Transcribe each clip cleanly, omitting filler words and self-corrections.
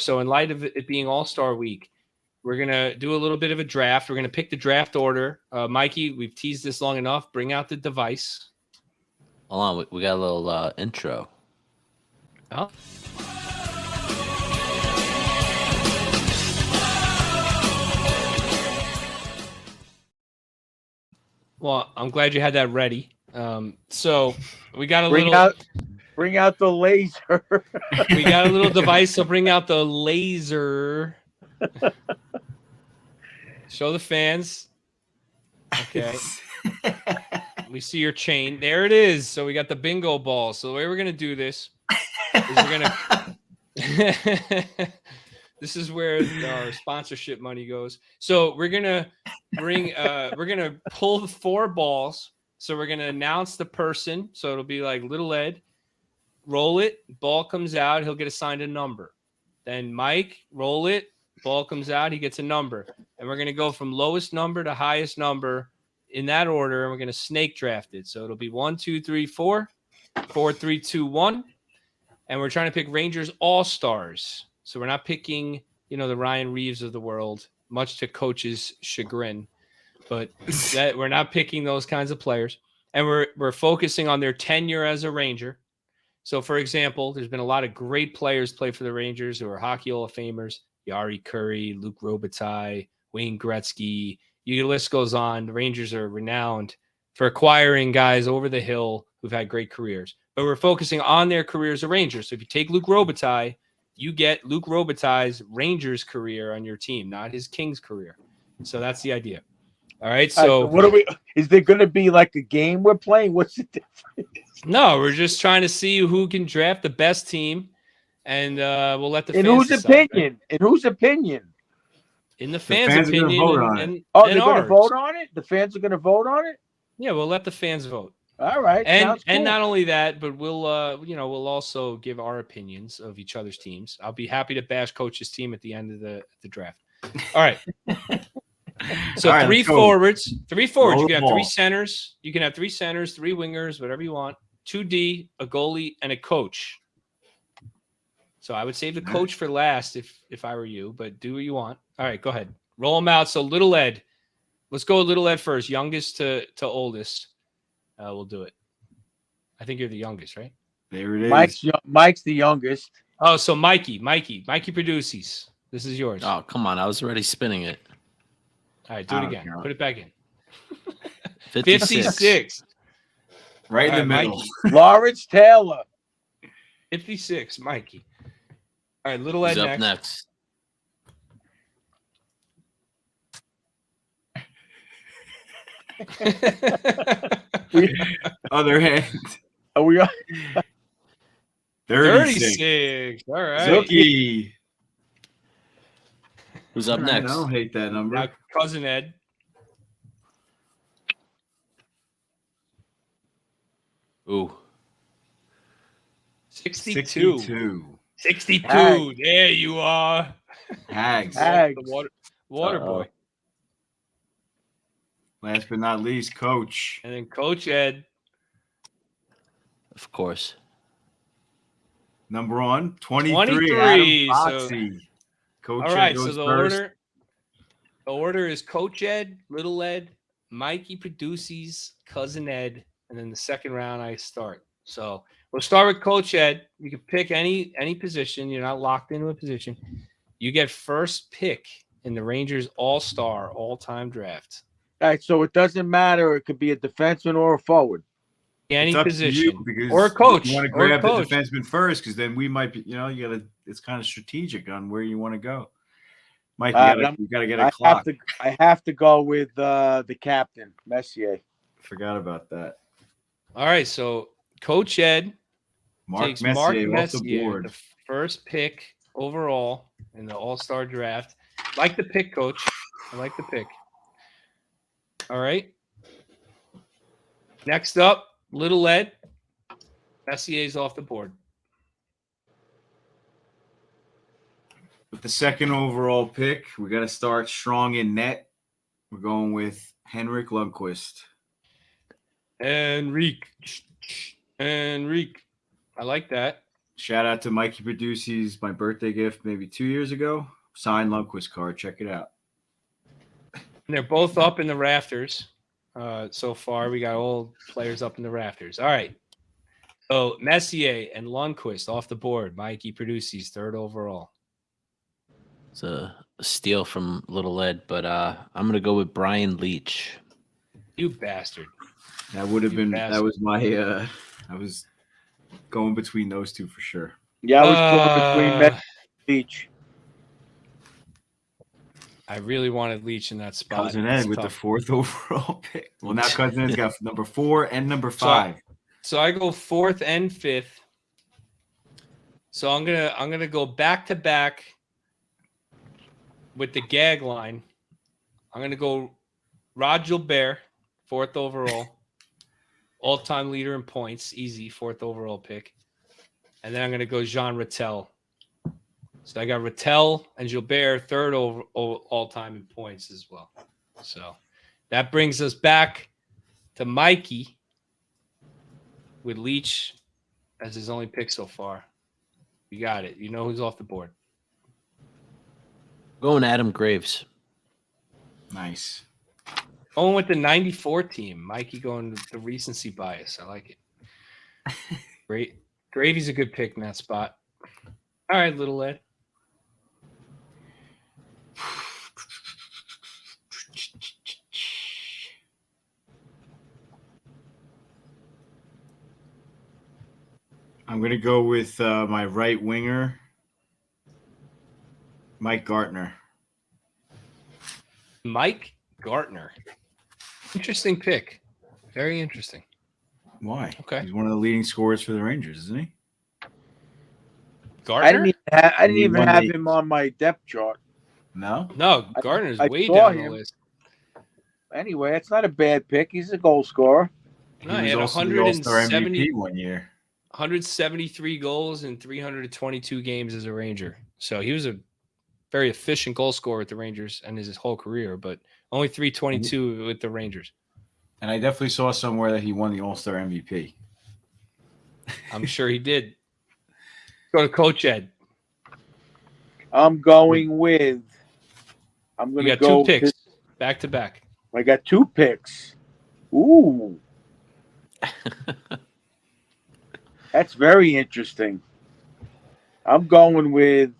So in light of it being All-Star Week, we're going to do a little bit of a draft. We're going to pick the draft order. Mikey, we've teased this long enough. Bring out the device. Hold on, we got a little intro. Oh. Well, I'm glad you had that ready. So we got a bring out the laser. We got a little device, so bring out the laser. Show the fans. Okay. We see your chain. There it is. So we got the bingo ball. So the way we're going to do this is we're going to... This is where our sponsorship money goes. So we're going to pull 4 balls. So we're going to announce the person. So it'll be like Little Ed. Roll it. Ball comes out. He'll get assigned a number. Then Mike, roll it. Ball comes out. He gets a number. And we're going to go from lowest number to highest number in that order. And we're going to snake draft it. So it'll be 1, 2, 3, 4, 4, 3, 2, 1. And we're trying to pick Rangers All-Stars. So we're not picking, the Ryan Reeves of the world, much to coach's chagrin. But that we're not picking those kinds of players. And we're focusing on their tenure as a Ranger. So, for example, there's been a lot of great players play for the Rangers who are Hockey Hall of Famers. Yari Curry, Luc Robitaille, Wayne Gretzky. The list goes on. The Rangers are renowned for acquiring guys over the hill who've had great careers. But we're focusing on their careers as Rangers. So if you take Luc Robitaille, you get Luc Robitaille's Rangers career on your team, not his Kings career. So that's the idea. All right. So what are we? Is there going to be like a game we're playing? What's the difference? No, we're just trying to see who can draft the best team, and we'll let the fans whose decide, opinion? Right? In whose opinion? In the fans' opinion. They're going to vote on it. The fans are going to vote on it. Yeah, we'll let the fans vote. All right, and cool. not only that, but we'll we'll also give our opinions of each other's teams. I'll be happy to bash Coach's team at the end of the draft. All right. So all right, 3 forwards. 3 forwards. You can have 3 centers. You can have 3 centers, 3 wingers, whatever you want. 2D, a goalie, and a coach. So I would save the coach for last if I were you, but do what you want. All right, go ahead. Roll them out. So Little Ed. Let's go with Little Ed first, youngest to oldest. We'll do it. I think you're the youngest, right? There it is. Mike's the youngest. Oh, so Mikey produces. This is yours. Oh, come on. I was already spinning it. All right, do it again. Put it back in. 56. Right in the middle. Lawrence Taylor. 56, Mikey. All right, Little Ed up next. Other hand. Are we on? 36. All right. Zookie. Who's up next? I don't hate that number. Now, Cousin Ed. Ooh. 62. 62. Hags. There you are. Hags. The water boy. Last but not least, Coach. And then Coach Ed. Of course. Number 1, 23. 23. So, Coach all right, Ed goes so first. the order is Coach Ed, Little Ed, Mikey produces, Cousin Ed, and then the second round I start. So we'll start with Coach Ed. You can pick any position. You're not locked into a position. You get first pick in the Rangers All-Star all-time draft. All right, so it doesn't matter. It could be a defenseman or a forward. Any position or a coach. You want to grab the defenseman first because then we might be, it's kind of strategic on where you want to go. Mike, you got to get a clock. I have to go with the captain, Messier. Forgot about that. All right, so Coach Ed takes Mark Messier, the first pick overall in the All-Star draft. Like the pick, Coach. I like the pick. All right. Next up, Little Ed. Messier's off the board. With the second overall pick, we got to start strong in net. We're going with Henrik Lundqvist. Enrique. I like that. Shout out to Mikey Produces, my birthday gift maybe 2 years ago. Signed Lundqvist card. Check it out. And they're both up in the rafters. So far, we got all players up in the rafters. All right. So Messier and Lundqvist off the board. Mikey Produces, third overall. It's a steal from Little Ed, but I'm gonna go with Brian Leach. You bastard. That would have You been bastard. that was my I was going between those two for sure. Yeah, I was going between Met and Leach. I really wanted Leach in that spot. Cousin It's Ed with the tough. 4th overall pick. Well, now Cousin Ed's got number 4 and number So 5. So I go 4th and 5th. So I'm gonna go back to back with the gag line. I'm gonna go Rod Gilbert, 4th overall, all-time leader in points, easy 4th overall pick, and then I'm gonna go Jean Rattel. So I got Rattel and Gilbert, 3rd all-time in points as well. So that brings us back to Mikey with Leach as his only pick so far. You got it. You know who's off the board. Going Adam Graves. Nice. Going with the 94 team. Mikey going with the recency bias. I like it. Great. Gravy's a good pick in that spot. All right, Little Ed. I'm going to go with my right winger, Mike Gartner. Mike Gartner. Interesting pick. Very interesting. Why? Okay. He's one of the leading scorers for the Rangers, isn't he? Gardner? I didn't He even won have the- him on my depth chart. No? No, Gardner's I way saw down him. the list. Anyway, it's not a bad pick. He's a goal scorer. No, he he was had also the All-Star 170 MVP one year. 173 goals in 322 games as a Ranger. So he was a very efficient goal scorer with the Rangers and his whole career, but only 322 with the Rangers. And I definitely saw somewhere that he won the All-Star MVP. I'm sure he did. Go to Coach Ed. I'm going with. I'm You going to got go. two picks back to back. I got 2 picks. Ooh, that's very interesting. I'm going with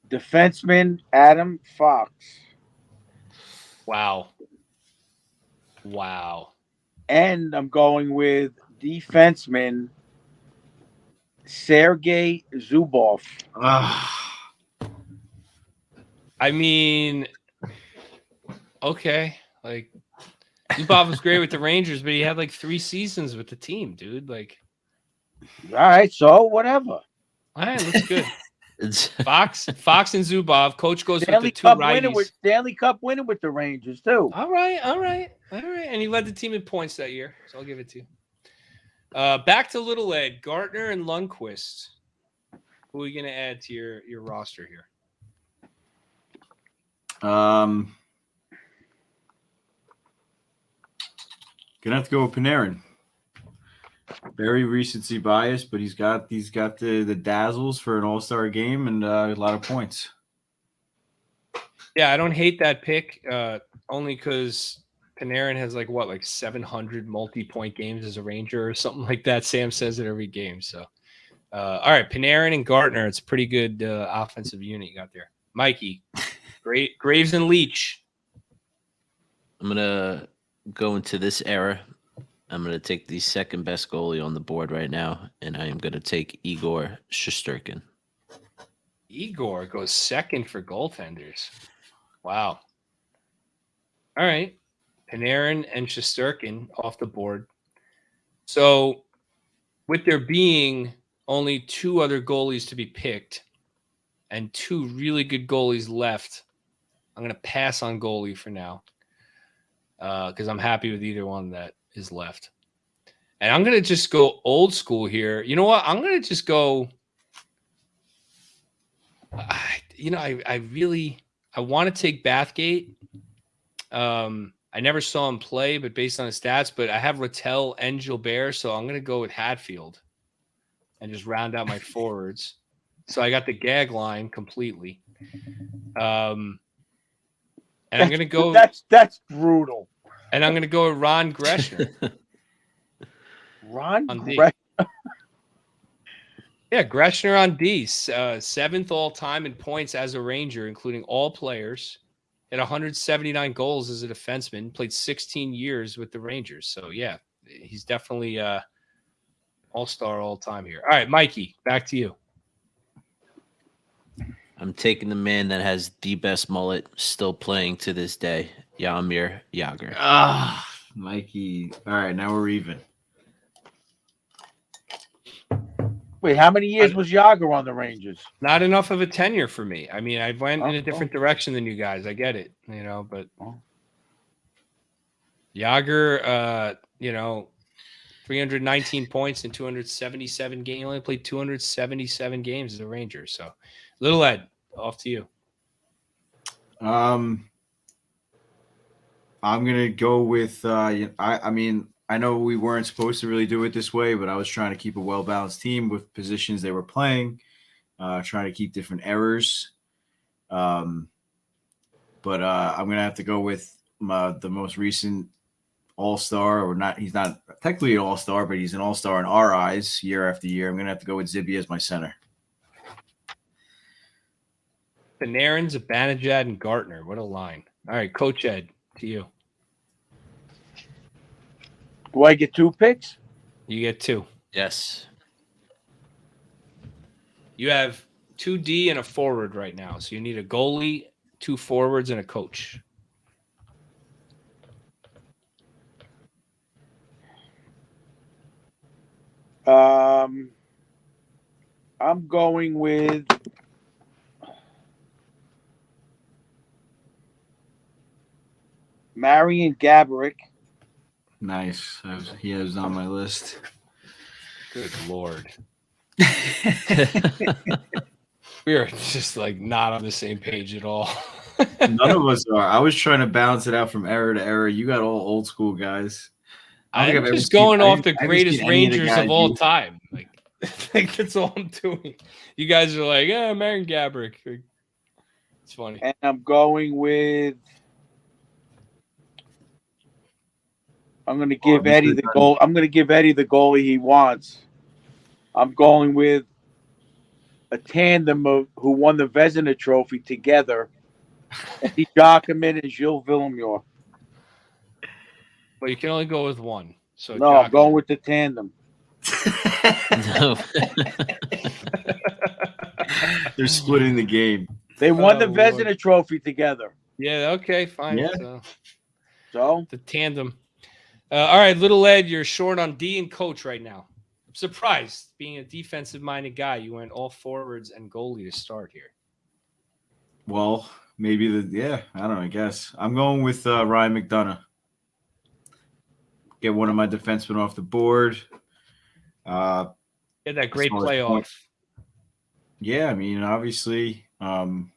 defenseman Adam Fox Wow. and I'm going with defenseman Sergei Zubov. I mean, okay. Like, Zubov was great with the Rangers, but he had like 3 seasons with the team, dude. Like, All right, so whatever. all right, looks good. It's Fox and Zubov. Coach goes Stanley with the 2 Cup winner righties. with Stanley Cup winner with the Rangers too. All right. And he led the team in points that year, so I'll give it to you. Back to Little Ed, Gartner and Lundqvist. Who are you going to add to your roster here? Gonna have to go with Panarin. Very recency bias, but he's got the dazzles for an All-Star game and a lot of points. Yeah, I don't hate that pick, only because Panarin has like 700 multi-point games as a Ranger or something like that. Sam says it every game. So, all right, Panarin and Gartner. It's a pretty good offensive unit you got there. Mikey, great Graves and Leach. I'm gonna go into this era. I'm gonna take the second best goalie on the board right now, and I am gonna take Igor Shesterkin. Igor goes second for goaltenders. Wow. All right. Panarin and Shesterkin off the board. So, with there being only 2 other goalies to be picked and 2 really good goalies left, I'm going to pass on goalie for now because I'm happy with either one that is left. And I'm going to just go old school here. You know what? I'm going to just go. I want to take Bathgate. I never saw him play, but based on his stats, but I have Rattel and Gilbert, so I'm going to go with Hatfield. and just round out my forwards. So I got the gag line completely. And I'm gonna go. That's brutal. And I'm gonna go with Ron Greshner. Ron On D. Greshner. Yeah, Greshner on D, 7th all time in points as a Ranger, including all players. Had 179 goals as a defenseman. Played 16 years with the Rangers. So yeah, he's definitely all-star all time here. All right, Mikey, back to you. I'm taking the man that has the best mullet still playing to this day, Jaromir Jagr. Mikey. All right, now we're even. Wait, how many years was Yager on the Rangers? Not enough of a tenure for me. I mean, I went in a Oh. different direction than you guys. I get it, but Oh. Yager, 319 points in 277 games. He only played 277 games as a Ranger. So, Little Ed, off to you. I'm gonna go with. I know we weren't supposed to really do it this way, but I was trying to keep a well-balanced team with positions they were playing, trying to keep different errors. But I'm gonna have to go with the most recent all-star, or not. He's not technically an all-star, but he's an all-star in our eyes year after year. I'm gonna have to go with Zibby as my center. Panarin, Zibanejad, and Gartner. What a line. All right, Coach Ed, to you. Do I get 2 picks? You get 2. Yes. You have 2D and a forward right now. So you need a goalie, 2 forwards, and a coach. I'm going with Marian Gaborik. Nice. He is on my list. Good Lord. We are just like not on the same page at all. None of us are. I was trying to balance it out from error to error. You got all old school guys. I'm just going off the greatest Rangers of all time. Like that's all I'm doing. You guys are like, yeah, Marian Gaborik. It's funny. And I'm going with. I'm going to give Eddie the goal. I'm going to give Eddie the goalie he wants. I'm going with a tandem of who won the Vezina Trophy together. Eddie Jockerman and Gilles Villemure. But you can only go with one. So No, I'm going with the tandem. No. They're splitting the game. They won the Lord. Vezina Trophy together. Yeah, okay, fine. Yeah. So The tandem. All right, Little Ed, you're short on D and coach right now. I'm surprised, being a defensive-minded guy, you went all forwards and goalie to start here. Well, maybe I don't know, I guess. I'm going with Ryan McDonough. Get one of my defensemen off the board. He had that great As far as playoff. point- Yeah, I mean, obviously, he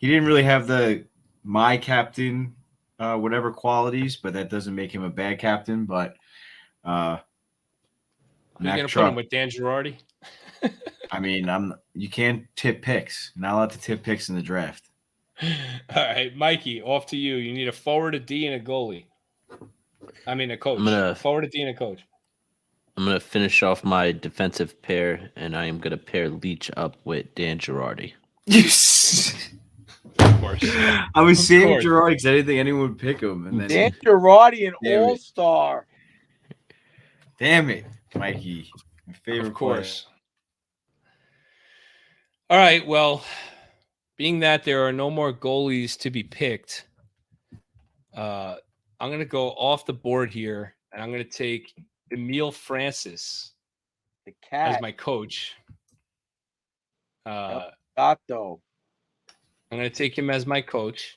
didn't really have my captain, whatever qualities, but that doesn't make him a bad captain. But You're Mac going to put Truck, him with Dan Girardi? I mean, you can't tip picks. You're not allowed to tip picks in the draft. All right, Mikey, off to you. You need a forward, a D, and a goalie. I mean, a coach. Forward, a D, and a coach. I'm going to finish off my defensive pair, and I am going to pair Leach up with Dan Girardi. Of course. I was saying course. Girardi because I didn't think anyone would pick him. And then, Dan Girardi, an Damn it. all-star. damn it, Mikey. My favorite Of course. All right. Well, being that there are no more goalies to be picked, I'm going to go off the board here, and I'm going to take Emile Francis The as cat. my coach. Gato. I'm going to take him as my coach,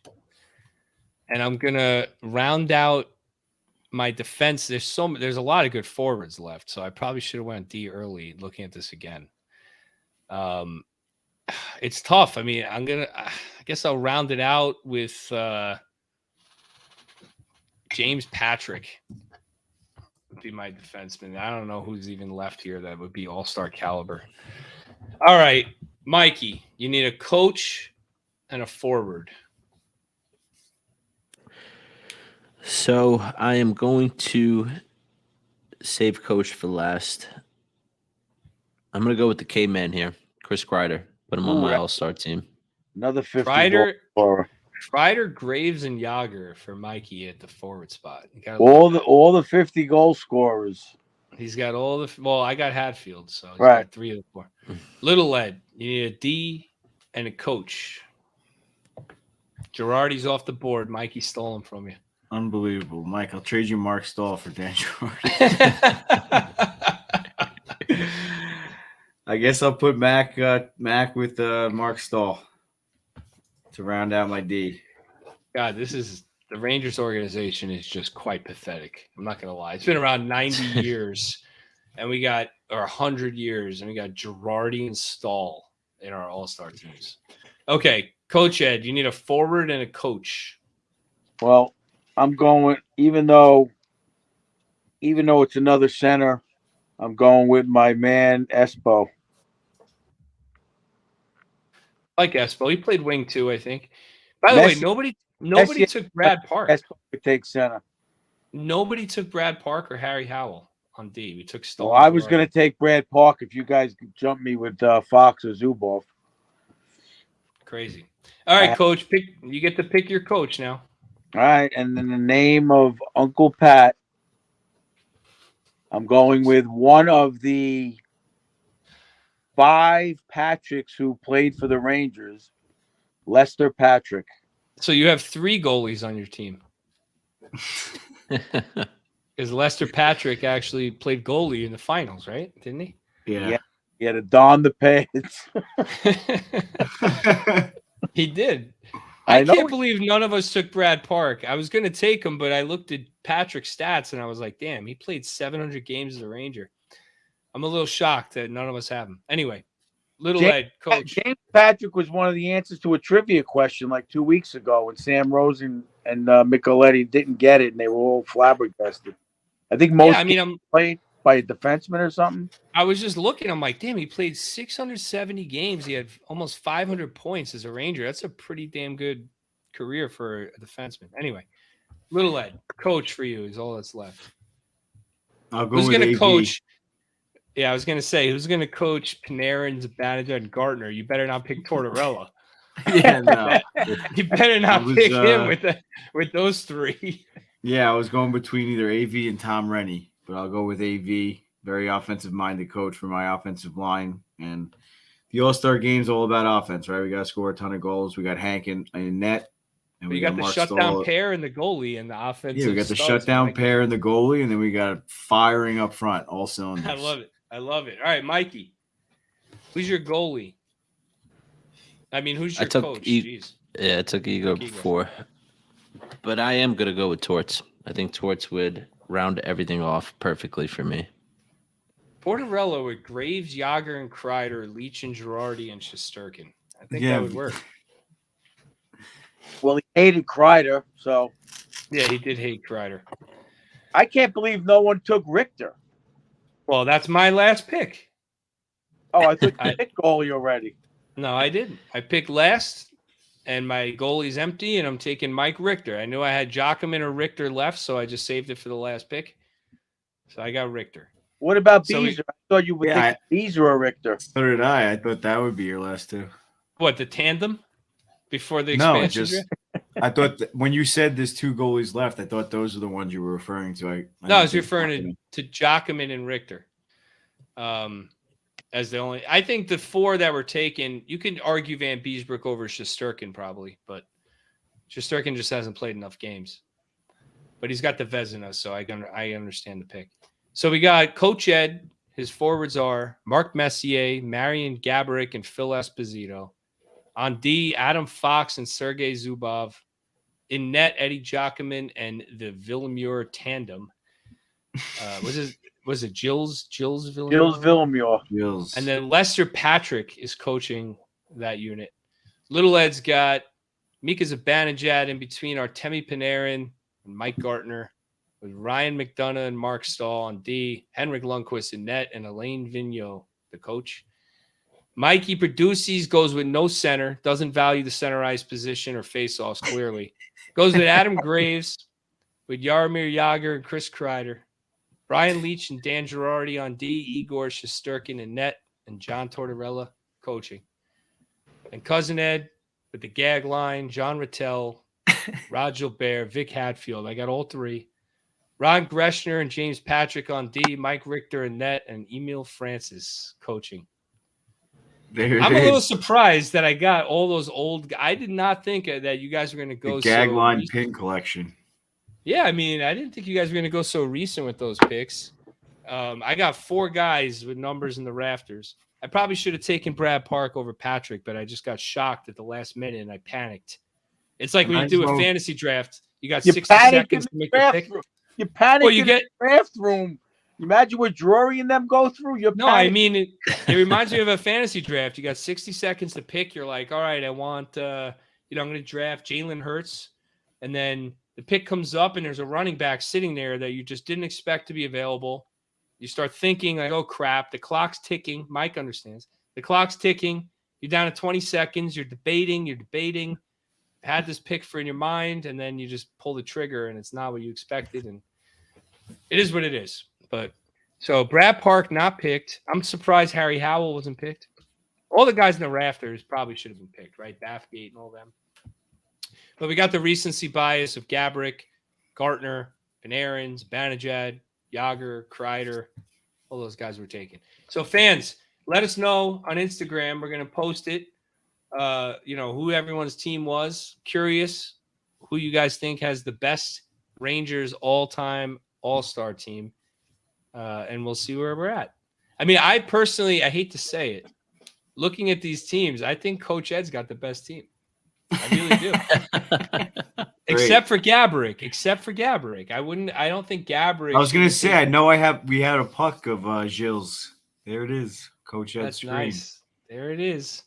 and I'm going to round out my defense. There's a lot of good forwards left, so I probably should have went D early looking at this again. It's tough. I mean, I guess I'll round it out with James Patrick be my defenseman. I don't know who's even left here that would be all-star caliber. All right, Mikey, you need a coach and a forward. So I am going to save coach for last. I'm going to go with the K-Man here, Chris Kreider. Put him on Ooh, my that- all-star team. Another 50 goal Kreider, scorer. Kreider, Graves, and Yager for Mikey at the forward spot. You gotta All the 50 goal scorers. He's got all the. Well, I got Hatfield, so he's Right. got 3 of the 4. Little Ed, you need a D and a coach. Girardi's off the board. Mikey stole him from you. Unbelievable, Mike. I'll trade you Mark Stahl for Dan Girardi. I guess I'll put Mac with Mark Stahl to round out my D. God, the Rangers organization is just quite pathetic. I'm not gonna lie. It's been around 90 years, and we got 100 years, and we got Girardi and Stahl in our All-Star teams. Okay, Coach Ed, you need a forward and a coach. Well, I'm going, even though it's another center, I'm going with my man Espo. Like Espo, he played wing too, I think. By the way, Messi- nobody Messi- took Brad Park. Espo would take center. Nobody took Brad Park or Harry Howell on D. We took Stahl. Well, I was going to take Brad Park if you guys could jump me with Fox or Zubov. Crazy. All right, Coach. You get to pick your coach now. All right, and in the name of Uncle Pat, I'm going with one of the 5 Patricks who played for the Rangers, Lester Patrick. So you have 3 goalies on your team. Because Lester Patrick actually played goalie in the finals, right? Didn't he? Yeah. He had to don the pants. He did. I I know can't believe none of us took Brad Park. I was going to take him, but I looked at Patrick's stats and I was like, damn, he played 700 games as a Ranger. I'm a little shocked that none of us have him. Anyway, Little Ed, coach. James Patrick was one of the answers to a trivia question like 2 weeks ago when Sam Rosen and Micheletti didn't get it and they were all flabbergasted. I think most played by a defenseman or something. I was just looking. I'm like, damn, he played 670 games. He had almost 500 points as a Ranger. That's a pretty damn good career for a defenseman. Anyway, Little Ed, coach for you is all that's left. I'll go Who's with going to AB. coach? Yeah, I was going to say, who's going to coach Panarin, Zibanejad, and Gartner? You better not pick Tortorella. Yeah, no. You better not was, pick him with those 3. Yeah, I was going between either AV and Tom Rennie, but I'll go with AV. Very offensive-minded coach for my offensive line. And the All-Star game's all about offense, right? We got to score a ton of goals. We got Hank in net. And But you got the Mark shutdown Stahl. pair and the goalie and the offensive. Yeah, we got the studs, shutdown Mike. pair and the goalie, and then we got firing up front, all cylinders. I love it. I love it. All right, Mikey, who's your goalie? I mean, who's your coach? Jeez. Yeah, I took Igor before. But I am going to go with Torts. I think Torts would round everything off perfectly for me. Tortorella with Graves, Yager, and Kreider, Leach, and Girardi, and Shesterkin. I think Yeah. that would work. Well, he hated Kreider, so Yeah, he did hate Kreider. I can't believe no one took Richter. Well, that's my last pick. Oh, I thought you picked goalie already. No, I didn't. I picked last, and my goalie's empty, and I'm taking Mike Richter. I knew I had Joachim or Richter left, so I just saved it for the last pick. So I got Richter. What about So Beezer? I thought you would think Beezer or Richter. So did I. I thought that would be your last 2. What, the tandem before the No, expansion? just I thought when you said there's 2 goalies left, I thought those are the ones you were referring to. No, I was referring to Joachim and Richter. As the only, I think the 4 that were taken, you can argue Van Beesbrook over Shesterkin probably, but Shesterkin just hasn't played enough games. But he's got the Vezina, so I understand the pick. So we got Coach Ed. His forwards are Mark Messier, Marian Gaborik, and Phil Esposito. On D, Adam Fox and Sergei Zubov. In net, Eddie Giacomin and the Villemure tandem. Was it Gilles Villemure? Gilles Villemure. Gilles. And then Lester Patrick is coaching that unit. Little Ed's got Mika Zibanejad in between Artemi Panarin and Mike Gartner. with Ryan McDonough and Mark Stahl on D, Henrik Lundqvist in net, and Elaine Vigneault, the coach. Mikey Produces goes with no center, doesn't value the center ice position or faceoffs clearly. Goes with Adam Graves, with Jaromir Jagr and Chris Kreider. Brian Leach and Dan Girardi on D, Igor Shesterkin in net, and John Tortorella coaching. And Cousin Ed with the gag line, John Rattel, Rod Gilbert, Vic Hatfield. I got all three. Ron Greshner and James Patrick on D, Mike Richter in net, and Emil Francis coaching. There it I'm a little is. surprised that I got all those old. I did not think that you guys were going to go The gag so line recent. pin collection. Yeah, I mean, I didn't think you guys were going to go so recent with those picks. I got 4 guys with numbers in the rafters. I probably should have taken Brad Park over Patrick, but I just got shocked at the last minute and I panicked. It's like when you do a fantasy draft, you got 60 seconds to make the pick. You panic Well, you in get the draft room. Imagine what Drury and them go through. no. I mean, it reminds me of a fantasy draft. You got 60 seconds to pick. You're like, all right, I want, I'm going to draft Jalen Hurts, and then the pick comes up, and there's a running back sitting there that you just didn't expect to be available. You start thinking like, oh crap, the clock's ticking. Mike understands. The clock's ticking. You're down to 20 seconds. You're debating. Had this pick in your mind, and then you just pull the trigger, and it's not what you expected, and it is what it is. But so Brad Park not picked. I'm surprised Harry Howell wasn't picked. All the guys in the rafters probably should have been picked, right? Bathgate and all them. But we got the recency bias of Gabrick, Gartner, Panarin, Banajad, Yager, Kreider. All those guys were taken. So fans, let us know on Instagram. We're going to post it. Who everyone's team was. Curious who you guys think has the best Rangers all-time all-star team. And we'll see where we're at. I mean, I hate to say it. Looking at these teams, I think Coach Ed's got the best team. I really do. Except for Gabrick. I don't think Gabrick. I was gonna say, we had a puck of Gilles. There it is. Coach Ed's That's screen. nice. There it is.